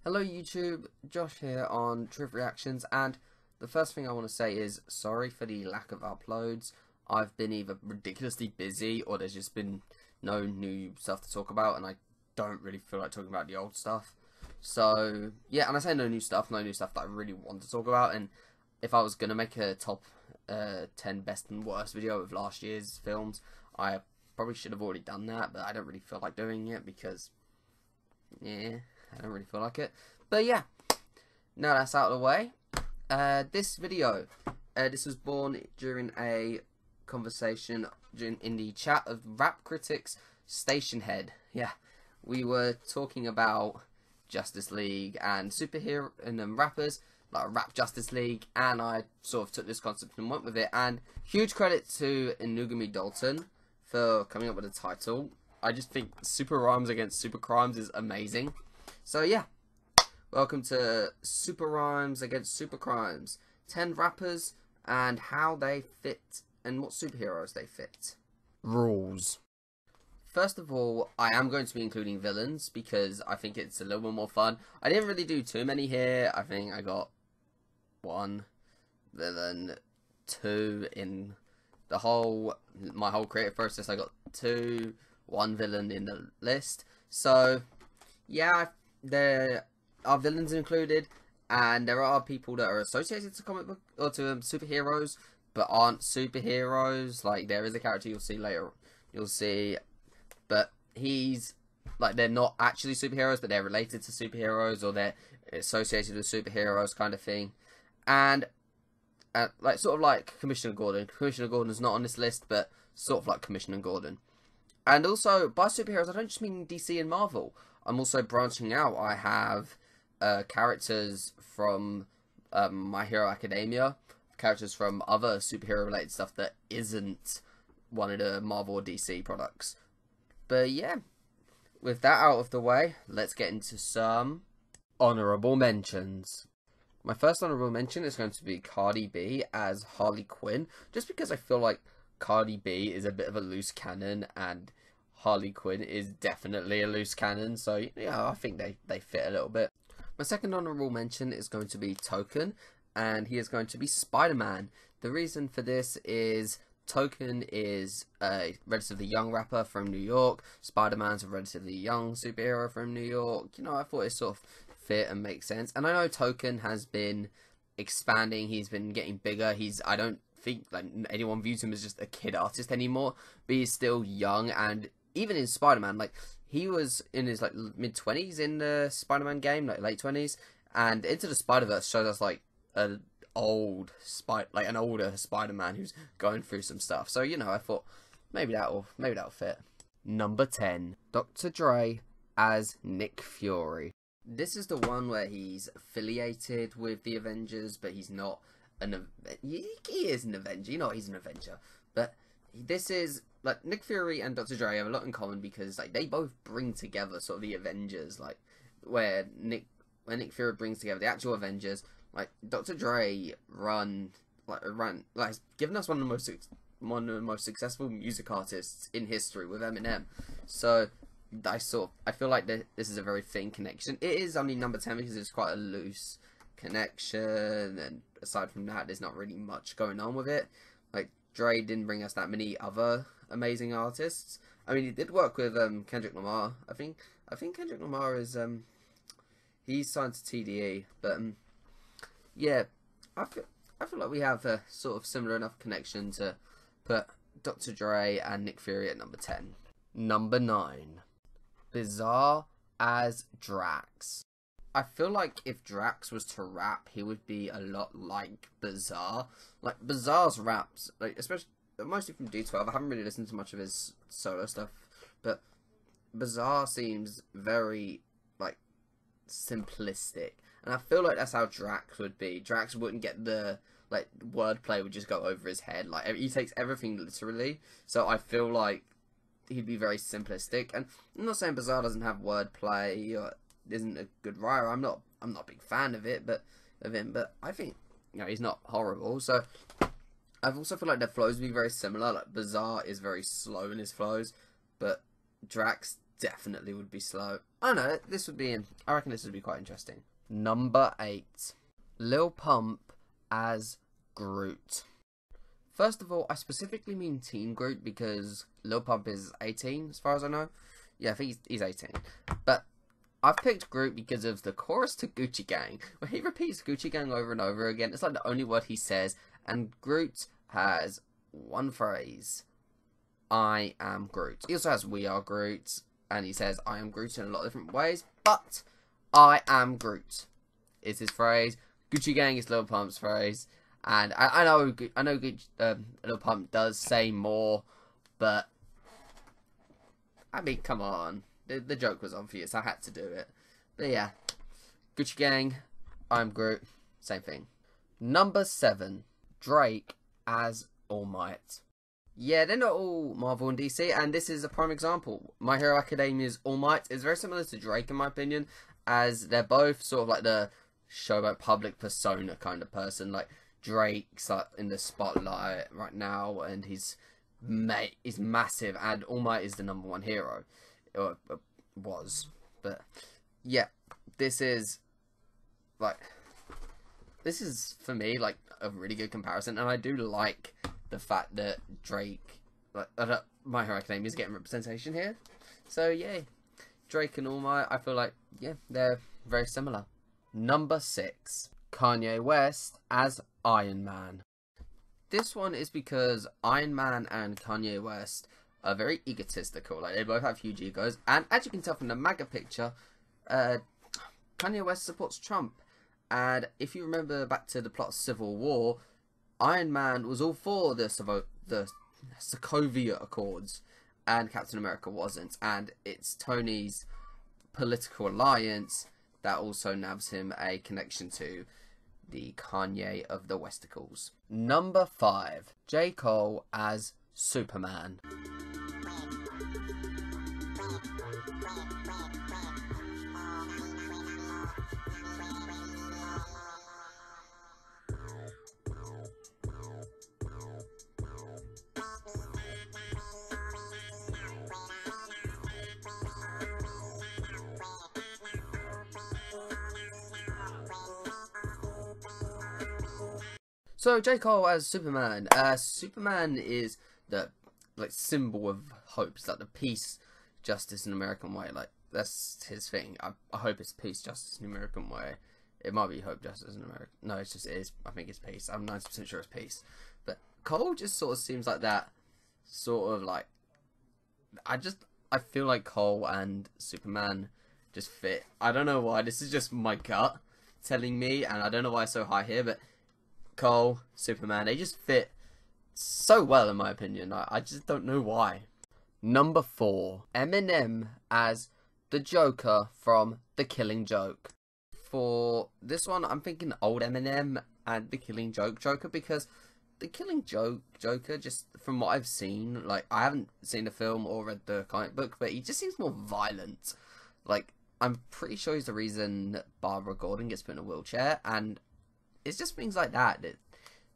Hello YouTube, Josh here on Truth Reactions, and the first thing I want to say is sorry for the lack of uploads. I've been either ridiculously busy or there's just been no new stuff to talk about, and I don't really feel like talking about the old stuff. So yeah, and I say no new stuff that I really want to talk about. And if I was gonna make a top 10 best and worst video of last year's films, I probably should have already done that, but I don't really feel like doing it because yeah, I don't really feel like it. But yeah, now that's out of the way. This video, this was born during a conversation in the chat of rap critics Station Head. Yeah, we were talking about Justice League and superhero and rappers, like Rap Justice League, and I sort of took this concept and went with it. And huge credit to Inugami Dalton for coming up with a title. I just think Super Rhymes Against Super Crimes is amazing. So yeah, welcome to Super Rhymes Against Super Crimes. 10 rappers and how they fit and what superheroes they fit. Rules. First of all, I am going to be including villains because I think it's a little bit more fun. I didn't really do too many here. I think I got 1 villain, 2 in my whole creative process. I got 2, 1 villain in the list. So yeah, there are villains included, and there are people that are associated to comic book or to superheroes but aren't superheroes. Like, there is a character you'll see later, but he's like, they're not actually superheroes, but they're related to superheroes, or they're associated with superheroes, kind of thing. And like, sort of like Commissioner Gordon. Commissioner Gordon's not on this list, but sort of like Commissioner Gordon. And also, by superheroes, I don't just mean DC and Marvel. I'm also branching out. I have characters from My Hero Academia, characters from other superhero-related stuff that isn't one of the Marvel or DC products. But yeah, with that out of the way, let's get into some honorable mentions. My first honorable mention is going to be Cardi B as Harley Quinn, just because I feel like Cardi B is a bit of a loose cannon, and Harley Quinn is definitely a loose cannon, so yeah, I think they fit a little bit. My second honorable mention is going to be Token, and he is going to be Spider-Man. The reason for this is Token is a relatively young rapper from New York. Spider-Man's a relatively young superhero from New York. You know, I thought it sort of fit and makes sense. And I know Token has been expanding. He's been getting bigger. I don't think like anyone views him as just a kid artist anymore, but he's still young. And even in Spider-Man, like, he was in his like mid-20s in the Spider-Man game, like late 20s, and Into the Spider-Verse showed us like an older Spider-Man who's going through some stuff. So, you know, I thought maybe that'll fit. Number 10, Dr. Dre as Nick Fury. This is the one where he's affiliated with the Avengers, but he's not he is an Avenger. You know, he's an Avenger, but this is like Nick Fury and Dr. Dre have a lot in common because like they both bring together sort of the Avengers, like where Nick Fury brings together the actual Avengers. Like, Dr. Dre has given us one of the most successful music artists in history with Eminem. So I feel like this is a very thin connection. It is only number 10 because it's quite a loose connection, and aside from that, there's not really much going on with it. Like, Dre didn't bring us that many other amazing artists. I mean, he did work with Kendrick Lamar. I think Kendrick Lamar is he's signed to TDE, but yeah, I feel like we have a sort of similar enough connection to put Dr. Dre and Nick Fury at number 10. Number 9, Bizarre as Drax. I feel like if Drax was to rap, he would be a lot like Bizarre. Like, Bizarre's raps, like, especially mostly from D12. I haven't really listened to much of his solo stuff, but Bizarre seems very like simplistic, and I feel like that's how Drax would be. Drax wouldn't get the like wordplay; would just go over his head. Like, he takes everything literally, so I feel like he'd be very simplistic. And I'm not saying Bizarre doesn't have wordplay or isn't a good writer. I'm not a big fan of it, but I think, you know, he's not horrible. So I also feel like their flows would be very similar. Like, Bizarre is very slow in his flows, but Drax definitely would be slow. I know, I reckon this would be quite interesting. Number 8. Lil Pump as Groot. First of all, I specifically mean Teen Groot because Lil Pump is 18, as far as I know. Yeah, I think he's 18. But I've picked Groot because of the chorus to Gucci Gang, where he repeats Gucci Gang over and over again. It's like the only word he says, and Groot has one phrase: I am Groot. He also has We Are Groot, and he says I am Groot in a lot of different ways, but I am Groot is his phrase. Gucci Gang is Lil Pump's phrase, and I know Lil Pump does say more, but I mean, come on. The joke was obvious. I had to do it. But yeah. Gucci Gang, I'm Groot. Same thing. Number 7. Drake as All Might. Yeah, they're not all Marvel and DC, and this is a prime example. My Hero Academia's All Might is very similar to Drake, in my opinion, as they're both sort of like the show about public persona kind of person. Like, Drake's like in the spotlight right now, and he's massive, and All Might is the number 1 hero. Or was, but yeah, this is for me like a really good comparison, and I do like the fact that Drake, My Hero Academia is getting representation here. So yeah, Drake and All Might, I feel like they're very similar. Number 6, Kanye West as Iron Man. This one is because Iron Man and Kanye West are very egotistical. Like, they both have huge egos, and as you can tell from the MAGA picture, Kanye West supports Trump. And if you remember back to the plot of Civil War, Iron Man was all for the Sokovia Accords, and Captain America wasn't. And it's Tony's political alliance that also nabs him a connection to the Kanye of the Westicles. Number 5, J. Cole as Superman. So, J. Cole as Superman. Superman is the symbol of hope. It's like the peace, justice, and American way. Like, that's his thing. I hope it's peace, justice, and American way. It might be hope, justice, and American. No, it is. I think it's peace. I'm 90% sure it's peace. But Cole just sort of seems like that. Sort of like, I feel like Cole and Superman just fit. I don't know why. This is just my gut telling me, and I don't know why it's so high here, but Cole, Superman, they just fit so well in my opinion. I just don't know why. Number 4, Eminem as the Joker from The Killing Joke. For this one, I'm thinking old Eminem and The Killing Joke Joker, because The Killing Joke Joker, just from what I've seen, like, I haven't seen the film or read the comic book, but he just seems more violent. Like, I'm pretty sure he's the reason Barbara Gordon gets put in a wheelchair, and it's just things like that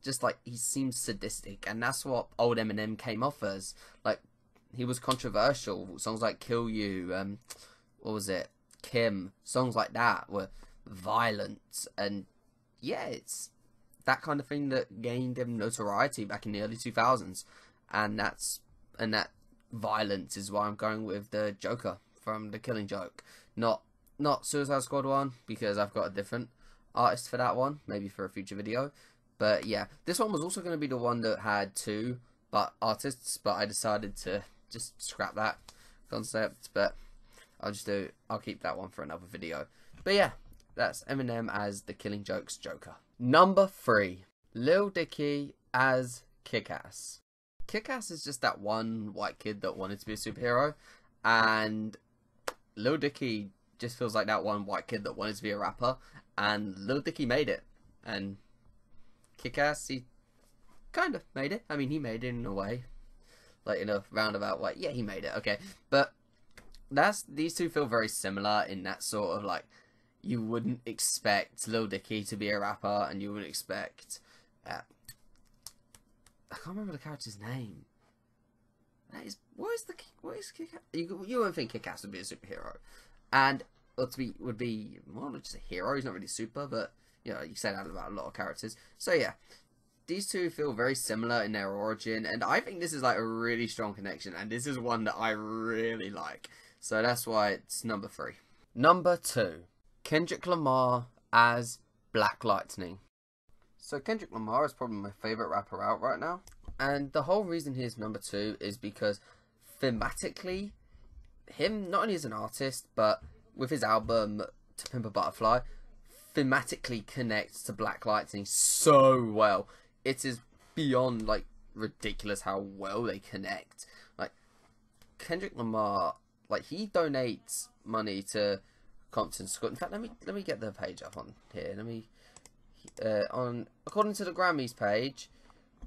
just like he seems sadistic, and that's what old Eminem came off as. Like, he was controversial. Songs like Kill You, what was it, Kim, songs like that were violent, and yeah, it's that kind of thing that gained him notoriety back in the early 2000s, and that violence is why I'm going with the Joker from The Killing Joke, not Suicide Squad one, because I've got a different artist for that one, maybe for a future video. But yeah, this one was also going to be the one that had 2 artists, but I decided to just scrap that concept. But I'll keep that one for another video. But yeah, that's Eminem as The Killing Joke's Joker. Number 3, Lil Dicky as Kick-Ass. Kick-Ass is just that one white kid that wanted to be a superhero, and Lil Dicky just feels like that one white kid that wanted to be a rapper, and Lil Dicky made it. And Kick-Ass, he kind of made it. I mean, he made it in a way, like in a roundabout way. Yeah, he made it. Okay, but these two feel very similar in that sort of like, you wouldn't expect Lil Dicky to be a rapper, and you wouldn't expect I can't remember the character's name. What is Kick-Ass? You wouldn't think Kick-Ass would be a superhero. and would be more just a hero. He's not really super, but you know, you say that about a lot of characters. So yeah, these two feel very similar in their origin, and I think this is like a really strong connection, and this is one that I really like. So that's why it's number 3. Number 2, Kendrick Lamar as Black Lightning. So Kendrick Lamar is probably my favourite rapper out right now. And the whole reason he's number 2 is because thematically, him not only as an artist, but with his album To Pimp a Butterfly, thematically connects to Black Lightning so well. It is beyond like ridiculous how well they connect. Like Kendrick Lamar, like he donates money to Compton School. In fact, let me get the page up on here. Let me according to the Grammys page,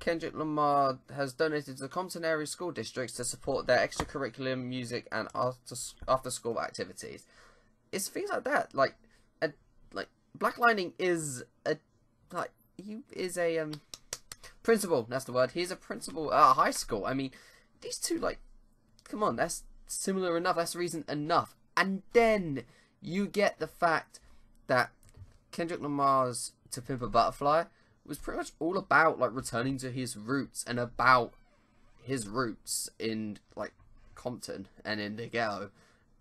Kendrick Lamar has donated to the Compton area school districts to support their extracurricular music and after school activities. It's things like that, like Black Lightning is a principal. That's the word. He's a principal at a high school. I mean, these two, like, come on, that's similar enough. That's reason enough. And then you get the fact that Kendrick Lamar's To Pimp a Butterfly was pretty much all about like returning to his roots and about his roots in like Compton and in the ghetto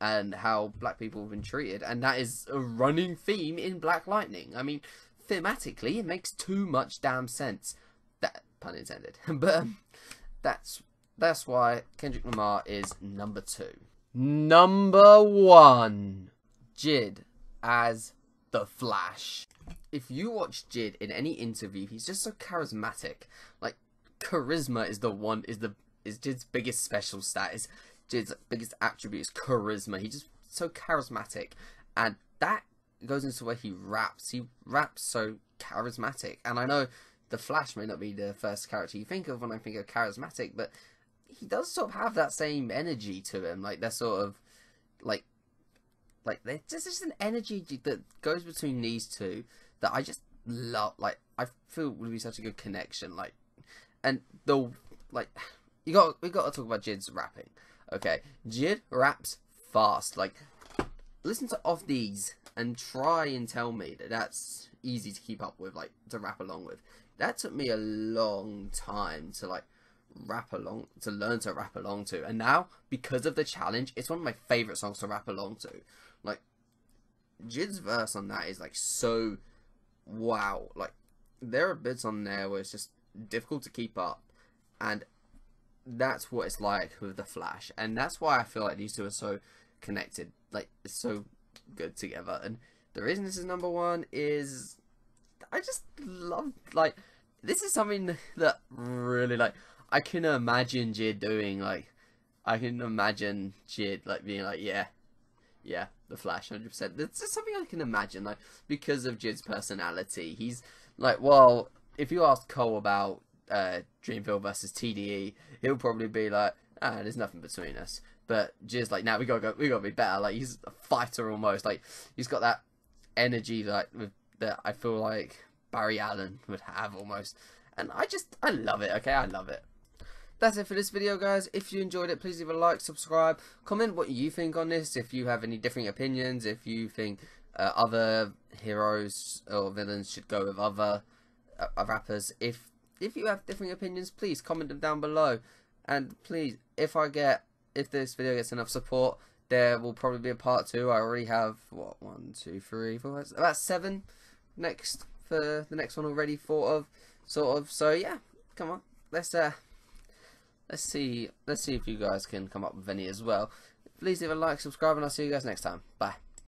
and how black people have been treated, and that is a running theme in Black Lightning. I mean, thematically it makes too much damn sense. That pun intended. But that's why Kendrick Lamar is number 2. Number 1, Jid as the Flash. If you watch Jid in any interview, he's just so charismatic. Like, charisma is Jid's biggest special stat. Jid's biggest attribute is charisma. He's just so charismatic, and that goes into the way he raps. He raps so charismatic, and I know the Flash may not be the first character you think of when I think of charismatic, but he does sort of have that same energy to him. Like, they're sort of like there's just an energy that goes between these two that I just love. Like, I feel would be such a good connection. Like, and we got to talk about Jid's rapping. Okay, Jid raps fast. Like, listen to Off These and try and tell me that that's easy to keep up with, like, to rap along with. That took me a long time to, like, learn to rap along to. And now, because of the challenge, it's one of my favourite songs to rap along to. Like, Jid's verse on that is, like, so wow. Like, there are bits on there where it's just difficult to keep up. And that's what it's like with the Flash, and that's why I feel like these two are so connected. Like, it's so good together. And the reason this is number 1 is I just love, like, this is something that really, like, I can imagine Jid doing. Like, I can imagine Jid, like, being like, yeah, the Flash, 100%. That's just something I can imagine, like, because of Jid's personality. He's like, well, if you ask Cole about Dreamville versus TDE, he'll probably be like, there's nothing between us. But Jid's like, we gotta be better. Like, he's a fighter almost. Like, he's got that energy, like, that I feel like Barry Allen would have almost. And I love it. Okay, I love it. That's it for this video, guys. If you enjoyed it, please leave a like, subscribe, comment what you think on this. If you have any differing opinions, if you think other heroes or villains should go with other rappers, if you have differing opinions, please comment them down below. And please, if this video gets enough support, there will probably be a part 2. I already have, what, 1, 2, 3, 4, about 7 next for the next one already thought of, sort of. So yeah, come on, let's see if you guys can come up with any as well. Please leave a like, subscribe, and I'll see you guys next time. Bye.